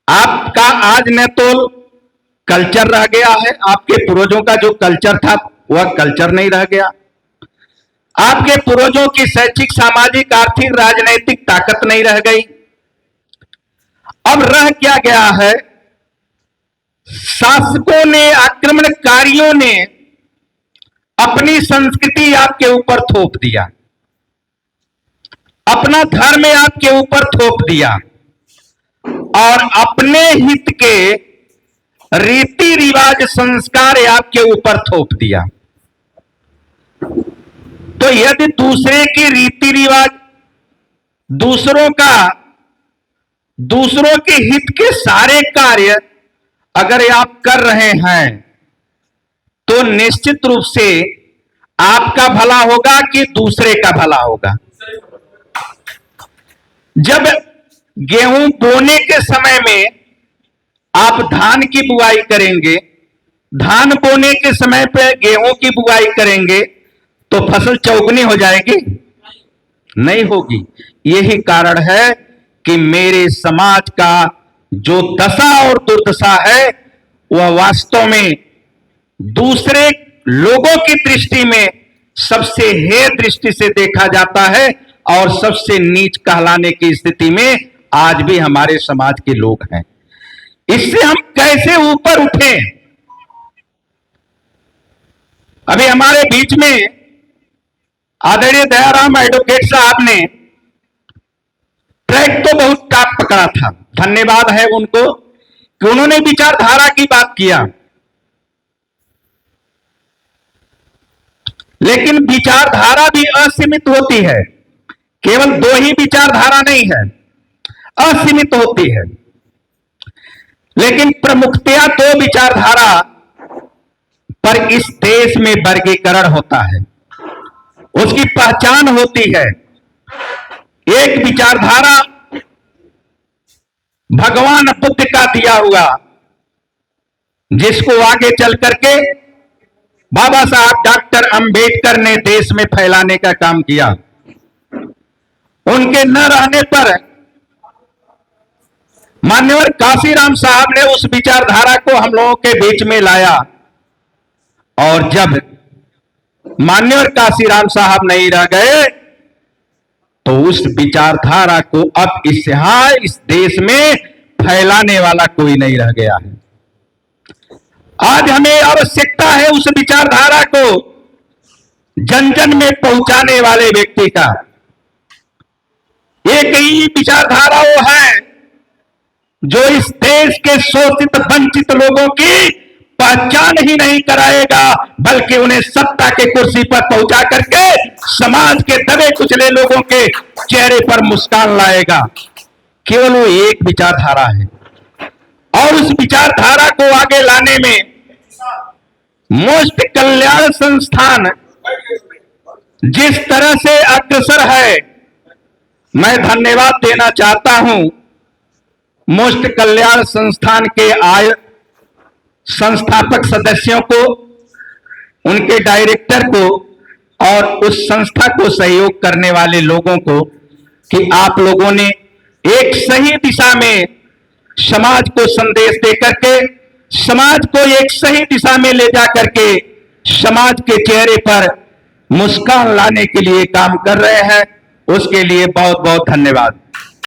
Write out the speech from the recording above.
आपका आज न तो कल्चर रह गया है, आपके पूर्वजों का जो कल्चर था वह कल्चर नहीं रह गया। आपके पूर्वजों की शैक्षिक, सामाजिक, आर्थिक, राजनीतिक ताकत नहीं रह गई। अब रह क्या गया है? शासकों ने, आक्रमणकारियों ने अपनी संस्कृति आपके ऊपर थोप दिया, अपना धर्म आपके ऊपर थोप दिया और अपने हित के रीति रिवाज, संस्कार आपके ऊपर थोप दिया। तो यदि दूसरे की रीति रिवाज, दूसरों के हित के सारे कार्य अगर आप कर रहे हैं तो निश्चित रूप से आपका भला होगा कि दूसरे का भला होगा। जब गेहूं बोने के समय में आप धान की बुआई करेंगे, धान बोने के समय पे गेहूं की बुआई करेंगे तो फसल चौगुनी हो जाएगी? नहीं होगी। यही कारण है कि मेरे समाज का जो दशा और दुर्दशा है वह वास्तव में दूसरे लोगों की दृष्टि में सबसे हेय दृष्टि से देखा जाता है और सबसे नीच कहलाने की स्थिति में आज भी हमारे समाज के लोग हैं। इससे हम कैसे ऊपर उठें? अभी हमारे बीच में आदरणीय दयाराम एडवोकेट साहब ने ट्रैक तो बहुत टाप पकड़ा था, धन्यवाद है उनको कि उन्होंने विचारधारा की बात किया। लेकिन विचारधारा भी असीमित होती है, केवल दो ही विचारधारा नहीं है, असीमित होती है। लेकिन प्रमुखतया दो विचारधारा पर इस देश में वर्गीकरण होता है, उसकी पहचान होती है। एक विचारधारा भगवान बुद्ध का दिया हुआ, जिसको आगे चल करके बाबा साहब डॉक्टर अंबेडकर ने देश में फैलाने का काम किया। उनके न रहने पर मान्यवर काशीराम साहब ने उस विचारधारा को हम लोगों के बीच में लाया और जब मान्यवर काशीराम साहब नहीं रह गए तो उस विचारधारा को अब इस देश में फैलाने वाला कोई नहीं रह गया है। आज हमें आवश्यकता है उस विचारधारा को जन जन में पहुंचाने वाले व्यक्ति का। एक ही विचारधारा वो है जो इस देश के शोषित वंचित लोगों की पहचान ही नहीं कराएगा, बल्कि उन्हें सत्ता के कुर्सी पर पहुंचा करके समाज के दबे कुचले लोगों के चेहरे पर मुस्कान लाएगा। केवल वो एक विचारधारा है और उस विचारधारा को आगे लाने में मोस्ट कल्याण संस्थान जिस तरह से अग्रसर है, मैं धन्यवाद देना चाहता हूं मोस्ट कल्याण संस्थान के संस्थापक सदस्यों को, उनके डायरेक्टर को और उस संस्था को सहयोग करने वाले लोगों को कि आप लोगों ने एक सही दिशा में समाज को संदेश दे करके, समाज को एक सही दिशा में ले जा करके समाज के चेहरे पर मुस्कान लाने के लिए काम कर रहे हैं। उसके लिए बहुत बहुत धन्यवाद।